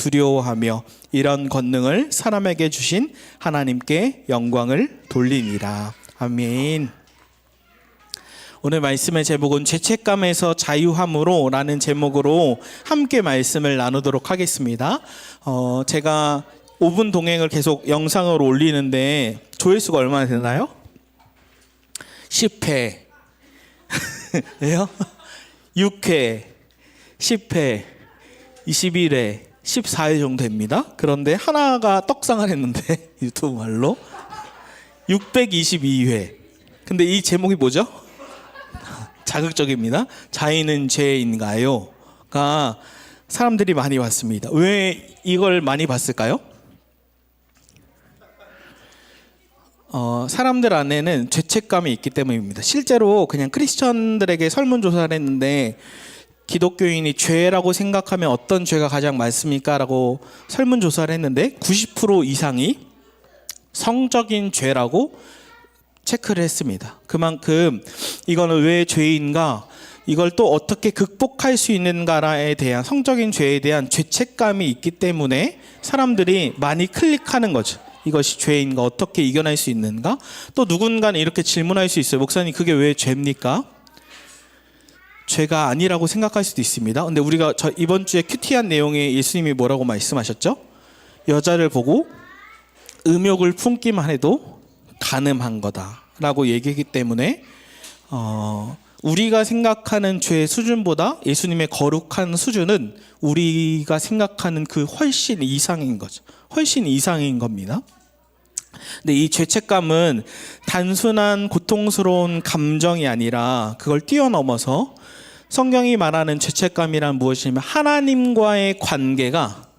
두려워하며 이런 권능을 사람에게 주신 하나님께 영광을 돌리니라. 아멘. 오늘 말씀의 제목은 죄책감에서 자유함으로 라는 제목으로 함께 말씀을 나누도록 하겠습니다. 제가 5분 동행을 계속 영상으로 올리는데 조회수가 얼마나 되나요? 10회 예요? 6회, 10회, 21회, 14회 정도 됩니다. 그런데 하나가 떡상을 했는데 유튜브 말로 622회. 근데 이 제목이 뭐죠? 자극적입니다. 자인은 죄인가요? 가 사람들이 많이 봤습니다. 왜 이걸 많이 봤을까요? 사람들 안에는 죄책감이 있기 때문입니다. 실제로 그냥 크리스천들에게 설문조사를 했는데 기독교인이 죄라고 생각하면 어떤 죄가 가장 많습니까? 라고 설문조사를 했는데 90% 이상이 성적인 죄라고 체크를 했습니다. 그만큼 이거는 왜 죄인가, 이걸 또 어떻게 극복할 수 있는가에 대한 성적인 죄에 대한 죄책감이 있기 때문에 사람들이 많이 클릭하는 거죠. 이것이 죄인가, 어떻게 이겨낼 수 있는가. 또 누군가는 이렇게 질문할 수 있어요. 목사님, 그게 왜 죄입니까? 죄가 아니라고 생각할 수도 있습니다. 근데 우리가 이번 주에 큐티한 내용에 예수님이 뭐라고 말씀하셨죠? 여자를 보고 음욕을 품기만 해도 간음한 거다라고 얘기하기 때문에 우리가 생각하는 죄의 수준보다 예수님의 거룩한 수준은 우리가 생각하는 그 훨씬 이상인 거죠. 훨씬 이상인 겁니다. 근데 이 죄책감은 단순한 고통스러운 감정이 아니라 그걸 뛰어넘어서 성경이 말하는 죄책감이란 무엇이냐면 하나님과의 관계가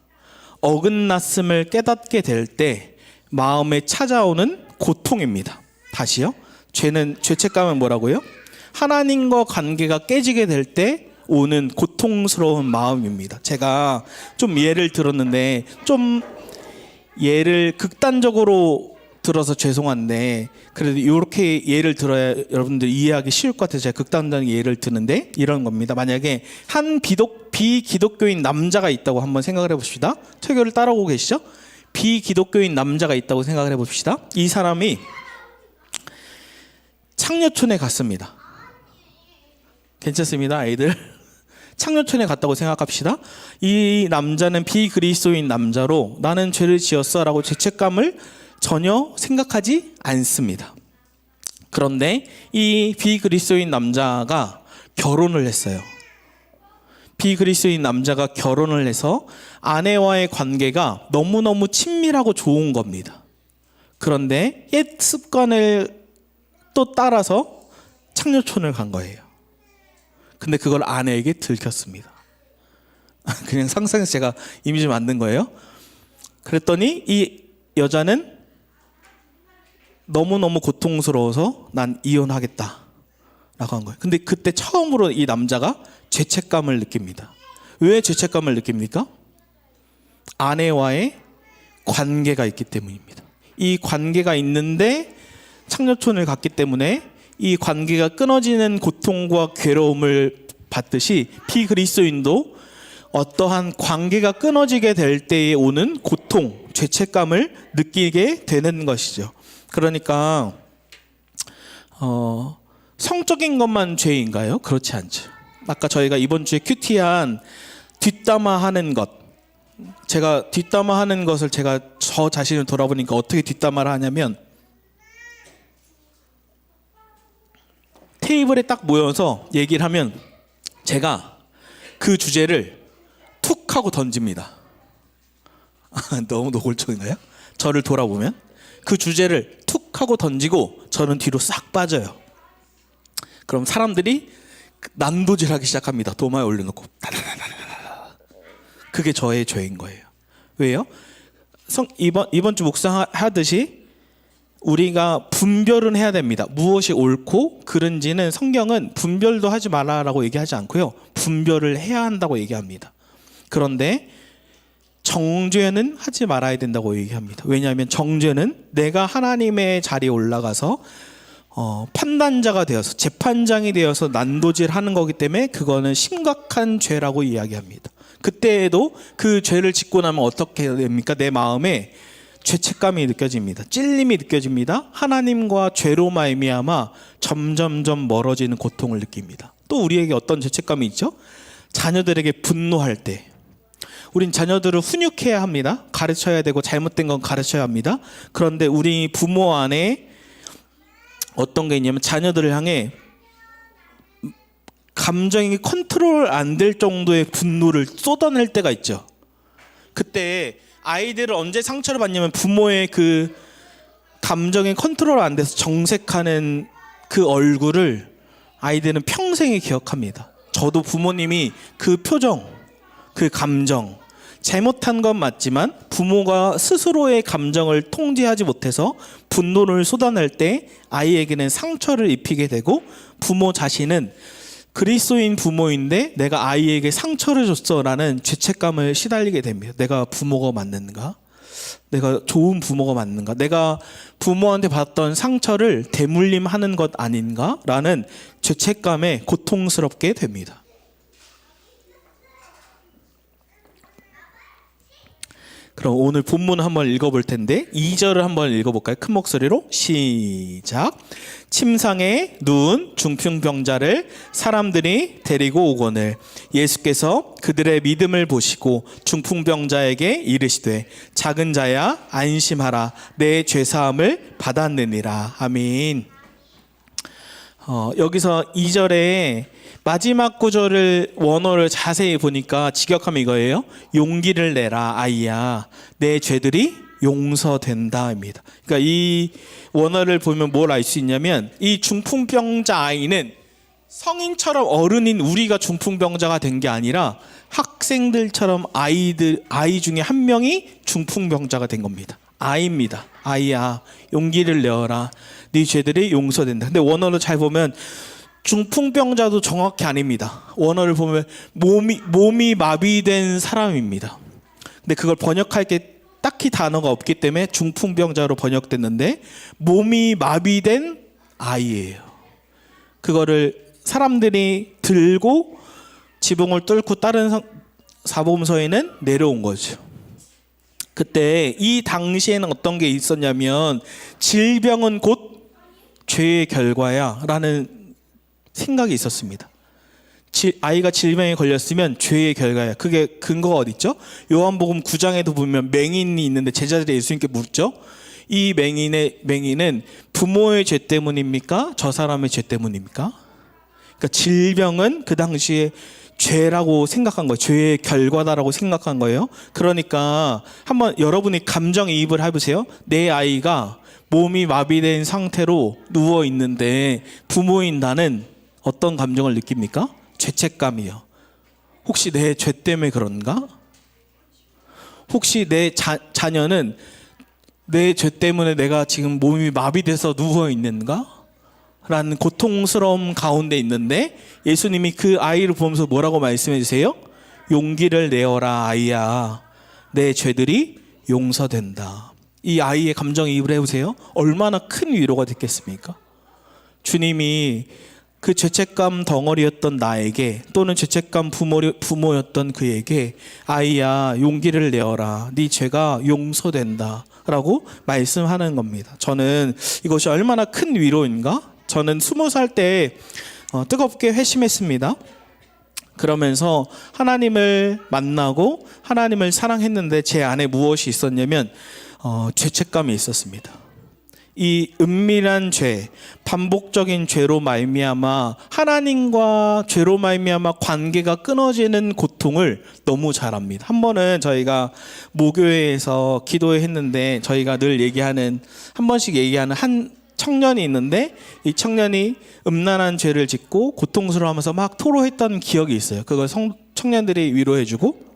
어긋났음을 깨닫게 될 때 마음에 찾아오는 고통입니다. 다시요. 죄책감은 뭐라고요? 하나님과 관계가 깨지게 될 때 오는 고통스러운 마음입니다. 제가 좀 예를 들었는데 좀 예를 극단적으로 들어서 죄송한데 그래도 이렇게 예를 들어야 여러분들 이해하기 쉬울 것 같아서 제가 극단적인 예를 드는데 이런 겁니다. 만약에 한 비기독교인 남자가 있다고 한번 생각을 해봅시다. 설교를 따라오고 계시죠? 비기독교인 남자가 있다고 생각을 해봅시다. 이 사람이 창녀촌에 갔습니다. 괜찮습니다, 아이들? 창녀촌에 갔다고 생각합시다. 이 남자는 비그리스도인 남자로 나는 죄를 지었어 라고 죄책감을 전혀 생각하지 않습니다. 그런데 이 비그리스도인 남자가 결혼을 했어요. 비그리스도인 남자가 결혼을 해서 아내와의 관계가 너무너무 친밀하고 좋은 겁니다. 그런데 옛 습관을 또 따라서 창녀촌을 간 거예요. 근데 그걸 아내에게 들켰습니다. 그냥 상상해서 제가 이미지 만든 거예요. 그랬더니 이 여자는 너무너무 고통스러워서 난 이혼하겠다 라고 한 거예요. 근데 그때 처음으로 이 남자가 죄책감을 느낍니다. 왜 죄책감을 느낍니까? 아내와의 관계가 있기 때문입니다. 이 관계가 있는데 창녀촌을 갔기 때문에 이 관계가 끊어지는 고통과 괴로움을 받듯이 비그리스도인도 어떠한 관계가 끊어지게 될 때에 오는 고통, 죄책감을 느끼게 되는 것이죠. 그러니까 성적인 것만 죄인가요? 그렇지 않죠. 아까 저희가 이번 주에 큐티한 뒷담화하는 것, 제가 뒷담화하는 것을 제가 저 자신을 돌아보니까 어떻게 뒷담화를 하냐면 테이블에 딱 모여서 얘기를 하면 제가 그 주제를 툭 하고 던집니다. 너무 노골적인가요? 저를 돌아보면 그 주제를 툭 하고 던지고 저는 뒤로 싹 빠져요. 그럼 사람들이 난도질하기 시작합니다. 도마에 올려놓고 그게 저의 죄인 거예요. 왜요? 이번 주 묵상하듯이 우리가 분별은 해야 됩니다. 무엇이 옳고 그른지는 성경은 분별도 하지 말라라고 얘기하지 않고요. 분별을 해야 한다고 얘기합니다. 그런데 정죄는 하지 말아야 된다고 얘기합니다. 왜냐하면 정죄는 내가 하나님의 자리에 올라가서 판단자가 되어서 재판장이 되어서 난도질하는 거기 때문에 그거는 심각한 죄라고 이야기합니다. 그때에도 그 죄를 짓고 나면 어떻게 됩니까? 내 마음에 죄책감이 느껴집니다. 찔림이 느껴집니다. 하나님과 죄로 말미암아 점점점 멀어지는 고통을 느낍니다. 또 우리에게 어떤 죄책감이 있죠? 자녀들에게 분노할 때 우린 자녀들을 훈육해야 합니다. 가르쳐야 되고 잘못된 건 가르쳐야 합니다. 그런데 우리 부모 안에 어떤 게 있냐면 자녀들을 향해 감정이 컨트롤 안 될 정도의 분노를 쏟아낼 때가 있죠. 그때 아이들을 언제 상처를 받냐면 부모의 그 감정이 컨트롤 안 돼서 정색하는 그 얼굴을 아이들은 평생에 기억합니다. 저도 부모님이 그 표정, 그 감정, 잘못한 건 맞지만 부모가 스스로의 감정을 통제하지 못해서 분노를 쏟아낼 때 아이에게는 상처를 입히게 되고 부모 자신은 그리스도인 부모인데 내가 아이에게 상처를 줬어라는 죄책감을 시달리게 됩니다. 내가 부모가 맞는가? 내가 좋은 부모가 맞는가? 내가 부모한테 받았던 상처를 대물림하는 것 아닌가? 라는 죄책감에 고통스럽게 됩니다. 그럼 오늘 본문 한번 읽어볼 텐데 2절을 한번 읽어볼까요? 큰 목소리로 시작. 침상에 누운 중풍병자를 사람들이 데리고 오거늘 예수께서 그들의 믿음을 보시고 중풍병자에게 이르시되 작은 자야 안심하라 내 죄사함을 받았느니라. 아멘. 여기서 2절에 마지막 구절을 원어를 자세히 보니까 직역하면 이거예요. 용기를 내라 아이야 내 죄들이 용서된다입니다. 그러니까 이 원어를 보면 뭘 알 수 있냐면 이 중풍병자 아이는 성인처럼 어른인 우리가 중풍병자가 된 게 아니라 학생들처럼 아이 중에 한 명이 중풍병자가 된 겁니다. 아이입니다. 아이야 용기를 내어라 네 죄들이 용서된다. 근데 원어를 잘 보면 중풍병자도 정확히 아닙니다. 원어를 보면 몸이 마비된 사람입니다. 근데 그걸 번역할 게 딱히 단어가 없기 때문에 중풍병자로 번역됐는데 몸이 마비된 아이예요. 그거를 사람들이 들고 지붕을 뚫고 다른 사복음서에는 내려온 거죠. 그때 이 당시에는 어떤 게 있었냐면 질병은 곧 죄의 결과야 라는 생각이 있었습니다. 아이가 질병에 걸렸으면 죄의 결과야. 그게 근거가 어디 있죠? 요한복음 9장에도 보면 맹인이 있는데 제자들이 예수님께 묻죠. 이 맹인은 부모의 죄 때문입니까? 저 사람의 죄 때문입니까? 그러니까 질병은 그 당시에 죄라고 생각한 거예요. 죄의 결과다라고 생각한 거예요. 그러니까 한번 여러분이 감정이입을 해보세요. 내 아이가 몸이 마비된 상태로 누워 있는데 부모인 나는 어떤 감정을 느낍니까? 죄책감이요. 혹시 내 죄 때문에 그런가? 혹시 내 자녀는 내 죄 때문에 내가 지금 몸이 마비돼서 누워 있는가? 라는 고통스러움 가운데 있는데 예수님이 그 아이를 보면서 뭐라고 말씀해 주세요? 용기를 내어라 아이야 내 죄들이 용서된다. 이 아이의 감정이입을 해보세요. 얼마나 큰 위로가 됐겠습니까? 주님이 그 죄책감 덩어리였던 나에게 또는 죄책감 부모였던 그에게 아이야 용기를 내어라 네 죄가 용서된다 라고 말씀하는 겁니다. 저는 이것이 얼마나 큰 위로인가? 저는 20살 때 뜨겁게 회심했습니다. 그러면서 하나님을 만나고 하나님을 사랑했는데 제 안에 무엇이 있었냐면 죄책감이 있었습니다. 이 은밀한 죄, 반복적인 죄로 말미암아 하나님과 죄로 말미암아 관계가 끊어지는 고통을 너무 잘 압니다. 한 번은 저희가 모교회에서 기도했는데 저희가 늘 얘기하는 한 번씩 얘기하는 한 청년이 있는데 이 청년이 음란한 죄를 짓고 고통스러워하면서 막 토로했던 기억이 있어요. 그걸 청년들이 위로해주고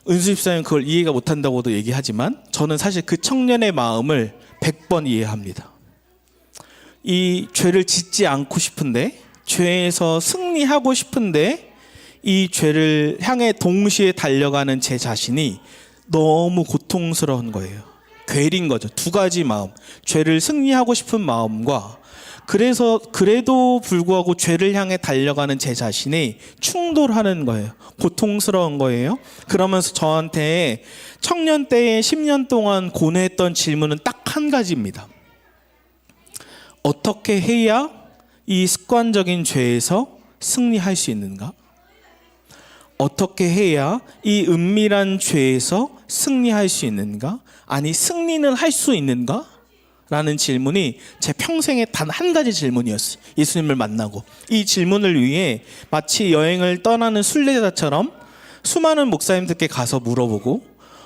은수 집사님 그걸 이해가 못한다고도 얘기하지만 저는 사실 그 청년의 마음을 100번 이해합니다. 이 죄를 짓지 않고 싶은데 죄에서 승리하고 싶은데 이 죄를 향해 동시에 달려가는 제 자신이 너무 고통스러운 거예요. 괴리인 거죠. 두 가지 마음. 죄를 승리하고 싶은 마음과 그래서 그래도 불구하고 죄를 향해 달려가는 제 자신이 충돌하는 거예요. 고통스러운 거예요. 그러면서 저한테 청년 때에 10년 동안 고뇌했던 질문은 딱 한 가지입니다. 어떻게 해야 이 습관적인 죄에서 승리할 수 있는가? 어떻게 해야 이 은밀한 죄에서 승리할 수 있는가? 아니, 승리는 할 수 있는가? 라는 질문이 제 평생에 단 한 가지 질문이었어요. 예수님을 만나고. 이 질문을 위해 마치 여행을 떠나는 순례자처럼 수많은 목사님들께 가서 물어보고,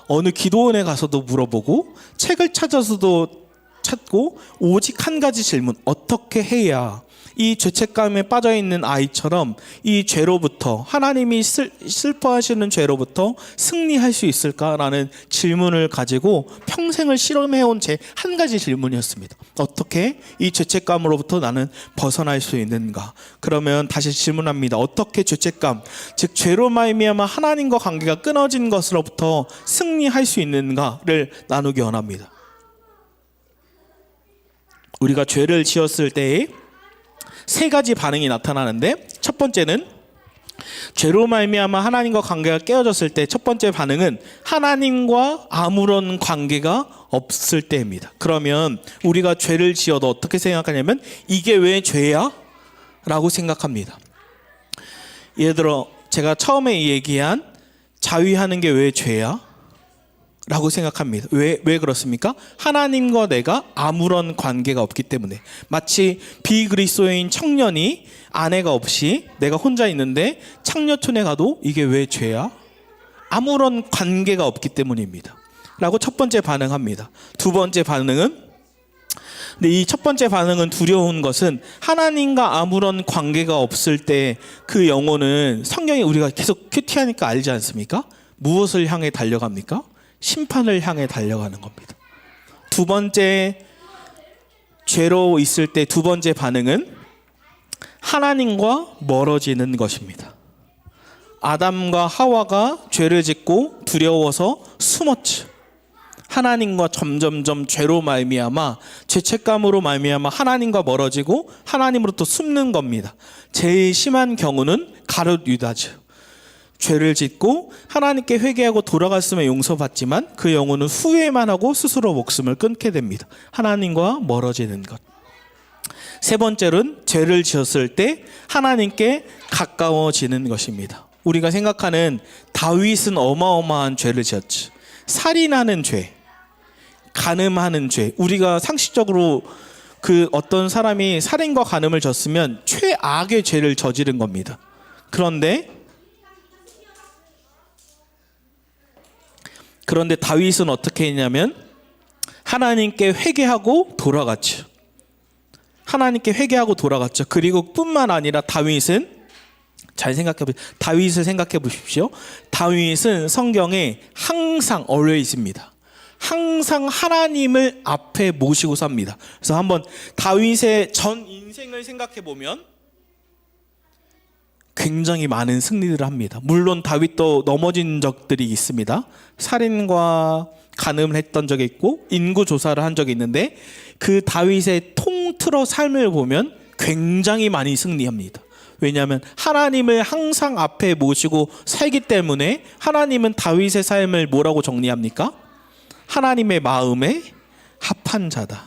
어느 기도원에 가서도 물어보고, 책을 찾아서도 찾고, 오직 한 가지 질문, 어떻게 해야 이 죄책감에 빠져있는 아이처럼 이 죄로부터, 하나님이 슬퍼하시는 죄로부터 승리할 수 있을까라는 질문을 가지고 평생을 실험해온 제 한 가지 질문이었습니다. 어떻게 이 죄책감으로부터 나는 벗어날 수 있는가? 그러면 다시 질문합니다. 어떻게 죄책감, 즉 죄로 말미암아 하나님과 관계가 끊어진 것으로부터 승리할 수 있는가를 나누기 원합니다. 우리가 죄를 지었을 때에 세 가지 반응이 나타나는데, 첫 번째는 죄로 말미암아 하나님과 관계가 깨어졌을 때 첫 번째 반응은 하나님과 아무런 관계가 없을 때입니다. 그러면 우리가 죄를 지어도 어떻게 생각하냐면, 이게 왜 죄야? 라고 생각합니다. 예를 들어 제가 처음에 얘기한 자위하는 게 왜 죄야? 라고 생각합니다. 왜 그렇습니까? 하나님과 내가 아무런 관계가 없기 때문에. 마치 비그리스도인 청년이 아내가 없이 내가 혼자 있는데 창녀촌에 가도 이게 왜 죄야? 아무런 관계가 없기 때문입니다. 라고 첫 번째 반응합니다. 두 번째 반응은, 근데 이 첫 번째 반응은 두려운 것은 하나님과 아무런 관계가 없을 때 그 영혼은, 성경이 우리가 계속 큐티하니까 알지 않습니까? 무엇을 향해 달려갑니까? 심판을 향해 달려가는 겁니다. 두 번째, 죄로 있을 때 두 번째 반응은 하나님과 멀어지는 것입니다. 아담과 하와가 죄를 짓고 두려워서 숨었죠. 하나님과 점점점 죄로 말미암아, 죄책감으로 말미암아 하나님과 멀어지고 하나님으로부터 숨는 겁니다. 제일 심한 경우는 가룟 유다죠. 죄를 짓고 하나님께 회개하고 돌아갔으면 용서받지만 그 영혼은 후회만 하고 스스로 목숨을 끊게 됩니다. 하나님과 멀어지는 것. 세 번째로는 죄를 지었을 때 하나님께 가까워지는 것입니다. 우리가 생각하는 다윗은 어마어마한 죄를 지었죠. 살인하는 죄, 간음하는 죄. 우리가 상식적으로 그 어떤 사람이 살인과 간음을 졌으면 최악의 죄를 저지른 겁니다. 그런데 다윗은 어떻게 했냐면 하나님께 회개하고 돌아갔죠. 하나님께 회개하고 돌아갔죠. 그리고 뿐만 아니라 다윗은, 다윗을 생각해 보십시오. 다윗은 성경에 항상 얼려 있습니다. 항상 하나님을 앞에 모시고 삽니다. 그래서 한번 다윗의 전 인생을 생각해 보면 굉장히 많은 승리를 합니다. 물론 다윗도 넘어진 적들이 있습니다. 살인과 간음을 했던 적이 있고 인구 조사를 한 적이 있는데, 그 다윗의 통틀어 삶을 보면 굉장히 많이 승리합니다. 왜냐하면 하나님을 항상 앞에 모시고 살기 때문에. 하나님은 다윗의 삶을 뭐라고 정리합니까? 하나님의 마음에 합한 자다.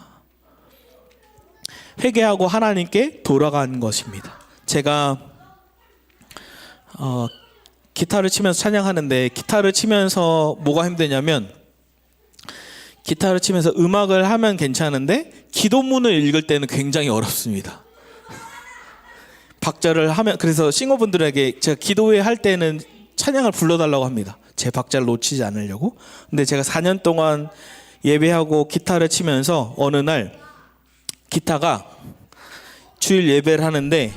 회개하고 하나님께 돌아간 것입니다. 제가 기타를 치면서 찬양하는데, 기타를 치면서 뭐가 힘드냐면, 기타를 치면서 음악을 하면 괜찮은데 기도문을 읽을 때는 굉장히 어렵습니다. 박자를 하면, 그래서 싱어분들에게 제가 기도회 할 때는 찬양을 불러달라고 합니다. 제 박자를 놓치지 않으려고. 근데 제가 4년 동안 예배하고 기타를 치면서 어느 날 기타가, 주일 예배를 하는데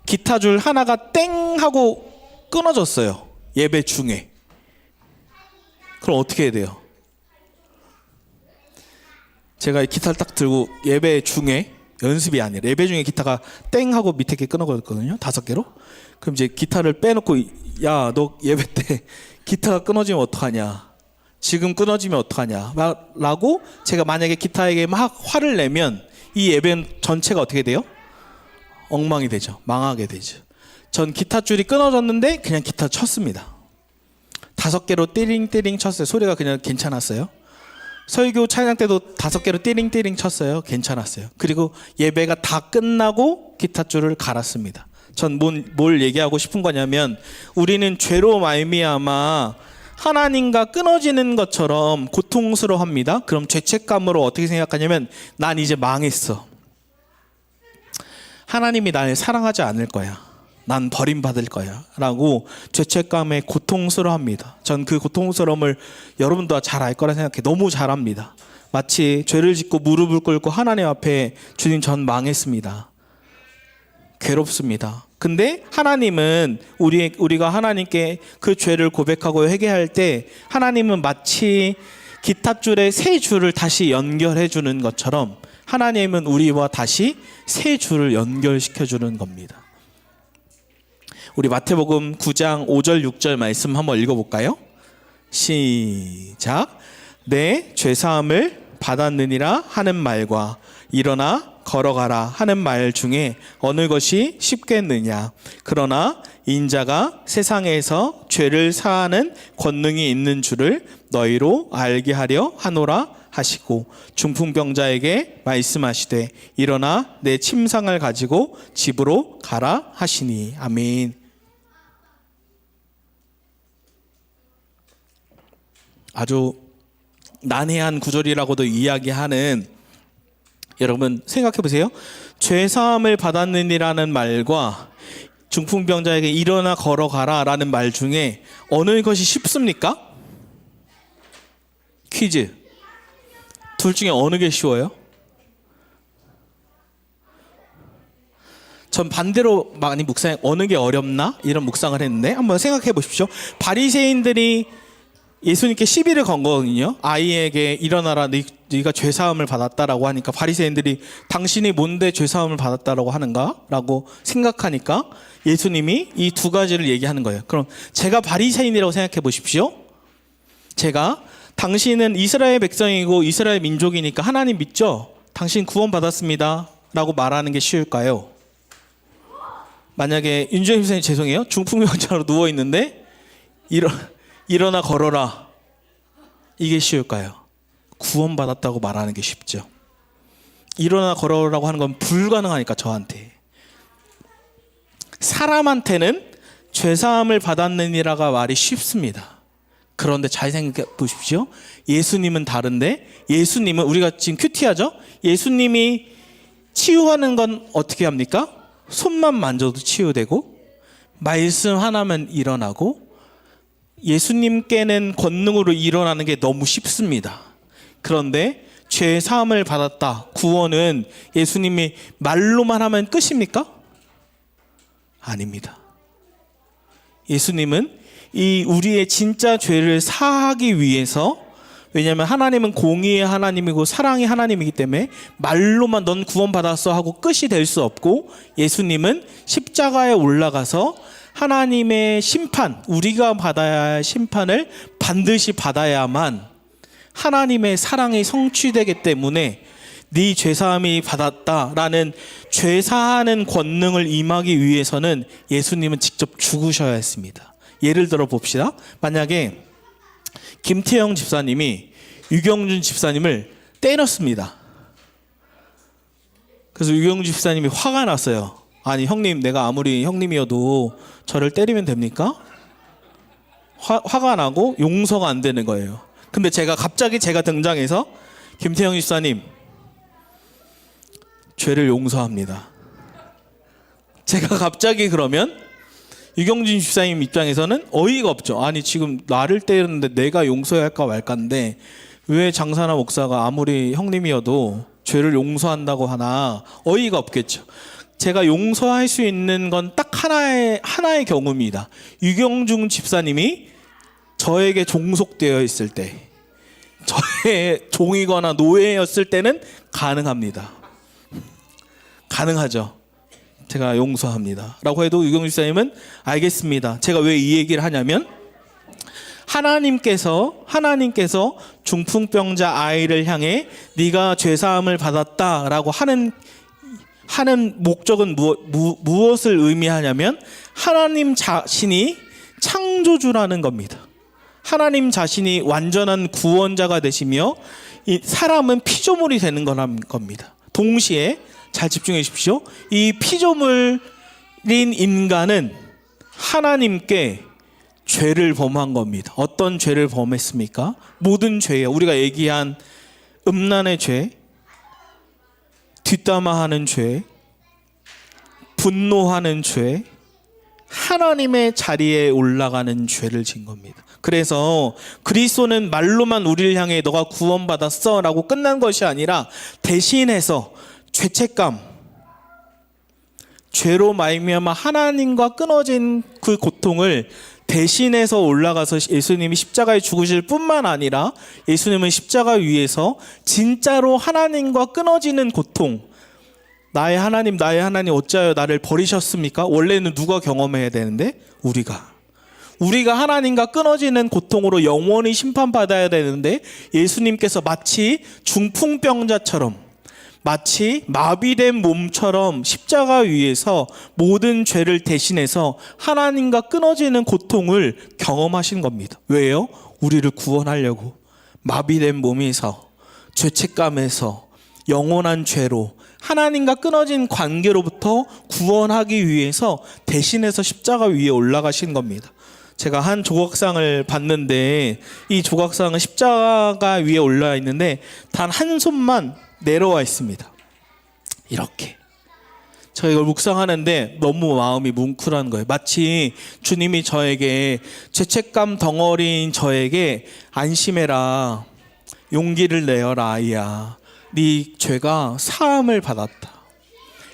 기타줄 하나가 땡 하고 끊어졌어요. 예배 중에. 그럼 어떻게 해야 돼요? 제가 기타를 딱 들고 예배 중에, 연습이 아니라 예배 중에 기타가 땡 하고 밑에 게 끊어졌거든요. 5개로. 그럼 이제 기타를 빼놓고, 야, 너 예배 때 기타가 끊어지면 어떡하냐, 지금 끊어지면 어떡하냐 라고 제가 만약에 기타에게 막 화를 내면 이 예배 전체가 어떻게 돼요? 엉망이 되죠. 망하게 되죠. 전 기타 줄이 끊어졌는데 그냥 기타 쳤습니다. 5개로 띠링띠링 쳤어요. 소리가 그냥 괜찮았어요. 설교 찬양 때도 5개로 띠링띠링 쳤어요. 괜찮았어요. 그리고 예배가 다 끝나고 기타 줄을 갈았습니다. 전 뭘 얘기하고 싶은 거냐면 우리는 죄로 말미암아 하나님과 끊어지는 것처럼 고통스러워합니다. 그럼 죄책감으로 어떻게 생각하냐면 난 이제 망했어. 하나님이 날 사랑하지 않을 거야. 난 버림받을 거야 라고 죄책감에 고통스러워합니다. 전 그 고통스러움을 여러분도 잘 알 거라 생각해. 너무 잘 압니다. 마치 죄를 짓고 무릎을 꿇고 하나님 앞에 주님 전 망했습니다. 괴롭습니다. 근데 하나님은 우리가 하나님께 그 죄를 고백하고 회개할 때 하나님은 마치 기타줄에 새 줄을 다시 연결해 주는 것처럼 하나님은 우리와 다시 새 줄을 연결시켜 주는 겁니다. 우리 마태복음 9장 5절 6절 말씀 한번 읽어볼까요? 시작. 내 죄사함을 받았느니라 하는 말과 일어나 걸어가라 하는 말 중에 어느 것이 쉽겠느냐. 그러나 인자가 세상에서 죄를 사하는 권능이 있는 줄을 너희로 알게 하려 하노라 하시고 중풍병자에게 말씀하시되 일어나 내 침상을 가지고 집으로 가라 하시니. 아멘. 아주 난해한 구절이라고도 이야기하는, 여러분 생각해 보세요. 죄사함을 받았느니라는 말과 중풍병자에게 일어나 걸어가라 라는 말 중에 어느 것이 쉽습니까? 퀴즈. 둘 중에 어느 게 쉬워요? 전 반대로 많이 어느 게 어렵나? 이런 묵상을 했는데 한번 생각해 보십시오. 바리새인들이 예수님께 시비를 건 거거든요. 아이에게 일어나라, 네가 죄사함을 받았다라고 하니까 바리새인들이 당신이 뭔데 죄사함을 받았다라고 하는가? 라고 생각하니까 예수님이 이 두 가지를 얘기하는 거예요. 그럼 제가 바리새인이라고 생각해 보십시오. 제가 당신은 이스라엘 백성이고 이스라엘 민족이니까 하나님 믿죠? 당신 구원받았습니다 라고 말하는 게 쉬울까요? 만약에 윤주영 선생님 죄송해요. 중풍병자로 누워있는데 일어나 걸어라. 이게 쉬울까요? 구원받았다고 말하는 게 쉽죠. 일어나 걸어라고 하는 건 불가능하니까 저한테. 사람한테는 죄사함을 받았느니라가 말이 쉽습니다. 그런데 잘 생각해 보십시오. 예수님은 다른데, 예수님은 우리가 지금 큐티하죠? 예수님이 치유하는 건 어떻게 합니까? 손만 만져도 치유되고 말씀 하나면 일어나고 예수님께는 권능으로 일어나는 게 너무 쉽습니다. 그런데 죄 사함을 받았다. 구원은 예수님이 말로만 하면 끝입니까? 아닙니다. 예수님은 이 우리의 진짜 죄를 사하기 위해서, 왜냐하면 하나님은 공의의 하나님이고 사랑의 하나님이기 때문에 말로만 넌 구원받았어 하고 끝이 될 수 없고, 예수님은 십자가에 올라가서 하나님의 심판, 우리가 받아야 할 심판을 반드시 받아야만 하나님의 사랑이 성취되기 때문에 네 죄사함이 받았다라는 죄사하는 권능을 임하기 위해서는 예수님은 직접 죽으셔야 했습니다. 예를 들어 봅시다. 만약에 김태형 집사님이 유경준 집사님을 때렸습니다. 그래서 유경준 집사님이 화가 났어요. 아니 형님, 내가 아무리 형님이어도 저를 때리면 됩니까? 화가 나고 용서가 안 되는 거예요. 근데 갑자기 제가 등장해서 김태형 집사님 죄를 용서합니다. 제가 갑자기 그러면 유경준 집사님 입장에서는 어이가 없죠. 아니 지금 나를 때렸는데 내가 용서해야 할까 말까인데 왜 장사나 목사가 아무리 형님이어도 죄를 용서한다고 하나, 어이가 없겠죠. 제가 용서할 수 있는 건 딱 하나의 경우입니다. 유경준 집사님이 저에게 종속되어 있을 때, 저의 종이거나 노예였을 때는 가능합니다. 가능하죠. 제가 용서합니다 라고 해도 유경준 집사님은 알겠습니다. 제가 왜 이 얘기를 하냐면 하나님께서 중풍병자 아이를 향해 네가 죄사함을 받았다라고 하는 목적은 무엇을 의미하냐면 하나님 자신이 창조주라는 겁니다. 하나님 자신이 완전한 구원자가 되시며 이 사람은 피조물이 되는 거라는 겁니다. 동시에 잘 집중해 주십시오. 이 피조물인 인간은 하나님께 죄를 범한 겁니다. 어떤 죄를 범했습니까? 모든 죄예요. 우리가 얘기한 음란의 죄, 뒷담화하는 죄, 분노하는 죄, 하나님의 자리에 올라가는 죄를 진 겁니다. 그래서 그리스도는 말로만 우리를 향해 너가 구원받았어 라고 끝난 것이 아니라 대신해서 죄책감, 죄로 말미암아 하나님과 끊어진 그 고통을 대신해서 올라가서 예수님이 십자가에 죽으실 뿐만 아니라 예수님은 십자가 위에서 진짜로 하나님과 끊어지는 고통, 나의 하나님 어찌하여 나를 버리셨습니까? 원래는 누가 경험해야 되는데? 우리가 하나님과 끊어지는 고통으로 영원히 심판받아야 되는데 예수님께서 마치 중풍병자처럼, 마치 마비된 몸처럼 십자가 위에서 모든 죄를 대신해서 하나님과 끊어지는 고통을 경험하신 겁니다. 왜요? 우리를 구원하려고. 마비된 몸에서, 죄책감에서, 영원한 죄로 하나님과 끊어진 관계로부터 구원하기 위해서 대신해서 십자가 위에 올라가신 겁니다. 제가 한 조각상을 봤는데 이 조각상은 십자가 위에 올라 있는데 단 한 손만 내려와 있습니다. 이렇게. 제가 이걸 묵상하는데 너무 마음이 뭉클한 거예요. 마치 주님이 저에게, 죄책감 덩어리인 저에게 안심해라, 용기를 내어라 아이야, 네 죄가 사함을 받았다.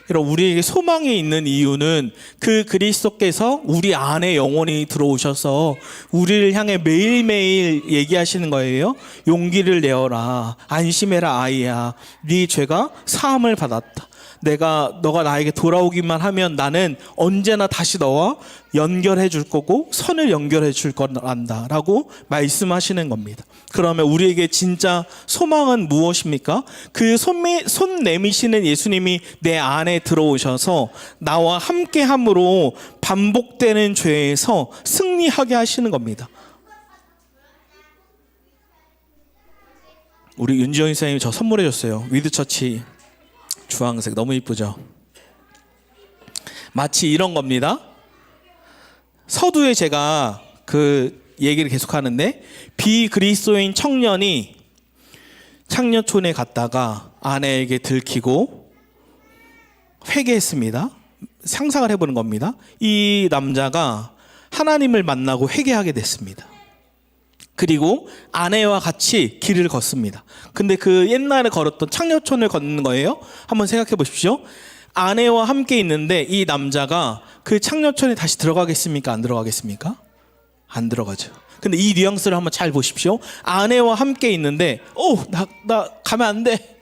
여러분, 우리에게 소망이 있는 이유는 그 그리스도께서 우리 안에 영원히 들어오셔서 우리를 향해 매일매일 얘기하시는 거예요. 용기를 내어라, 안심해라 아이야, 네 죄가 사함을 받았다. 너가 나에게 돌아오기만 하면 나는 언제나 다시 너와 연결해 줄 거고 선을 연결해 줄 거란다 라고 말씀하시는 겁니다. 그러면 우리에게 진짜 소망은 무엇입니까? 그 손 내미시는 예수님이 내 안에 들어오셔서 나와 함께 함으로 반복되는 죄에서 승리하게 하시는 겁니다. 우리 윤지영 선생님이 저 선물해 줬어요. 위드처치 주황색 너무 이쁘죠? 마치 이런 겁니다. 서두에 제가 그 얘기를 계속 하는데, 비그리스도인 청년이 창녀촌에 갔다가 아내에게 들키고 회개했습니다. 상상을 해보는 겁니다. 이 남자가 하나님을 만나고 회개하게 됐습니다. 그리고 아내와 같이 길을 걷습니다. 근데 그 옛날에 걸었던 창녀촌을 걷는 거예요. 한번 생각해 보십시오. 아내와 함께 있는데 이 남자가 그 창녀촌에 다시 들어가겠습니까? 안 들어가겠습니까? 안 들어가죠. 근데 이 뉘앙스를 한번 잘 보십시오. 아내와 함께 있는데 나 가면 안 돼,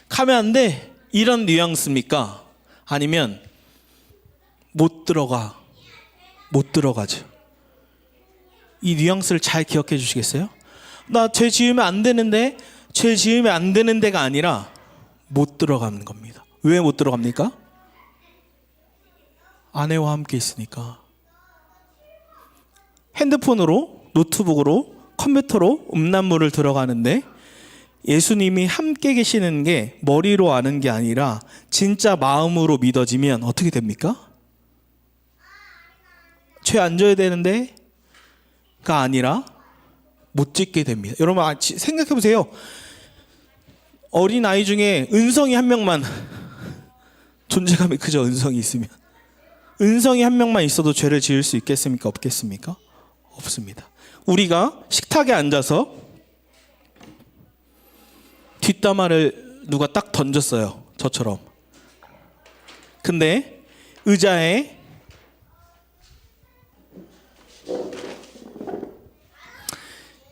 가면 안 돼, 이런 뉘앙스입니까? 아니면 못 들어가죠. 이 뉘앙스를 잘 기억해 주시겠어요? 나 죄 지으면 안 되는데, 죄 지으면 안 되는 데가 아니라 못 들어가는 겁니다. 왜 못 들어갑니까? 아내와 함께 있으니까. 핸드폰으로, 노트북으로, 컴퓨터로 음란물을 들어가는데 예수님이 함께 계시는 게 머리로 아는 게 아니라 진짜 마음으로 믿어지면 어떻게 됩니까? 죄 안 져야 되는데 가 아니라 못 짓게 됩니다. 여러분 생각해 보세요. 어린 아이 중에 은성이 한 명만 존재감이 크죠. 은성이 있으면. 은성이 한 명만 있어도 죄를 지을 수 있겠습니까? 없겠습니까? 없습니다. 우리가 식탁에 앉아서 뒷담화를 누가 딱 던졌어요. 저처럼. 근데 의자에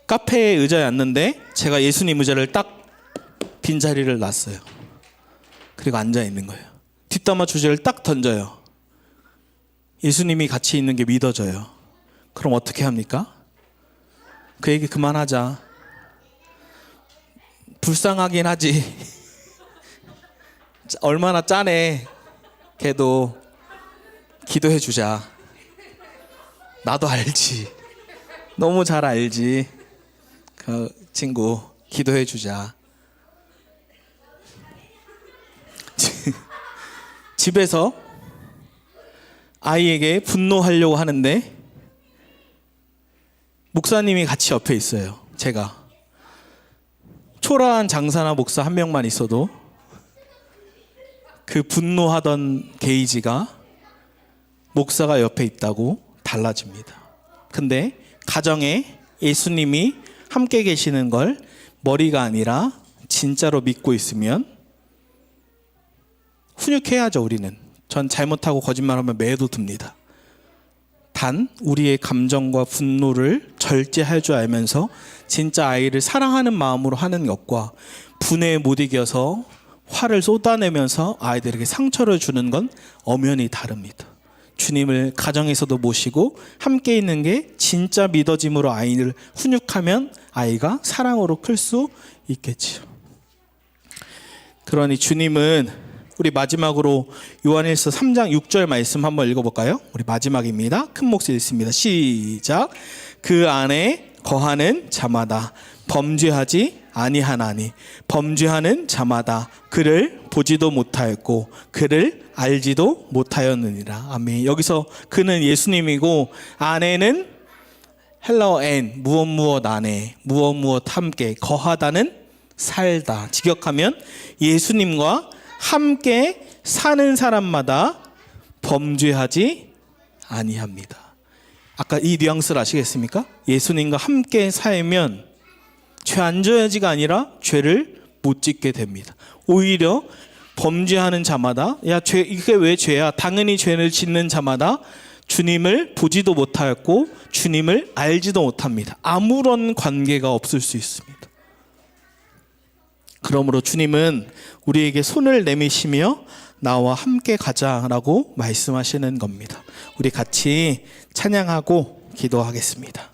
카페에 의자에 앉는데 제가 예수님 의자를 딱 빈자리를 놨어요. 그리고 앉아 있는 거예요. 뒷담화 주제를 딱 던져요. 예수님이 같이 있는 게 믿어져요. 그럼 어떻게 합니까? 그 얘기 그만하자. 불쌍하긴 하지. 얼마나 짠해. 걔도 기도해 주자. 나도 알지. 너무 잘 알지. 그 친구 기도해 주자. 집에서 아이에게 분노하려고 하는데 목사님이 같이 옆에 있어요. 제가 초라한 장사나 목사 한 명만 있어도 그 분노하던 게이지가 목사가 옆에 있다고 달라집니다. 근데 가정에 예수님이 함께 계시는 걸 머리가 아니라 진짜로 믿고 있으면 훈육해야죠. 우리는. 전 잘못하고 거짓말하면 매도 듭니다. 단 우리의 감정과 분노를 절제할 줄 알면서 진짜 아이를 사랑하는 마음으로 하는 것과 분해에 못 이겨서 화를 쏟아내면서 아이들에게 상처를 주는 건 엄연히 다릅니다. 주님을 가정에서도 모시고 함께 있는 게 진짜 믿어짐으로 아이를 훈육하면 아이가 사랑으로 클 수 있겠지요. 그러니 주님은 우리 마지막으로 요한일서 3장 6절 말씀 한번 읽어볼까요? 우리 마지막입니다. 큰 목소리 읽습니다. 시작. 그 안에 거하는 자마다 범죄하지 아니하나니 범죄하는 자마다 그를 보지도 못하였고 그를 알지도 못하였느니라. 아멘. 여기서 그는 예수님이고 안에는 헬라어 엔 무엇 안에 무엇 함께 거하다는 살다. 직역하면 예수님과 함께 사는 사람마다 범죄하지 아니합니다. 아까 이 뉘앙스를 아시겠습니까? 예수님과 함께 살면 죄 안 져야지가 아니라 죄를 못 짓게 됩니다. 오히려 범죄하는 자마다 이게 왜 죄야? 당연히 죄를 짓는 자마다 주님을 보지도 못하였고 주님을 알지도 못합니다. 아무런 관계가 없을 수 있습니다. 그러므로 주님은 우리에게 손을 내미시며 나와 함께 가자라고 말씀하시는 겁니다. 우리 같이 찬양하고 기도하겠습니다.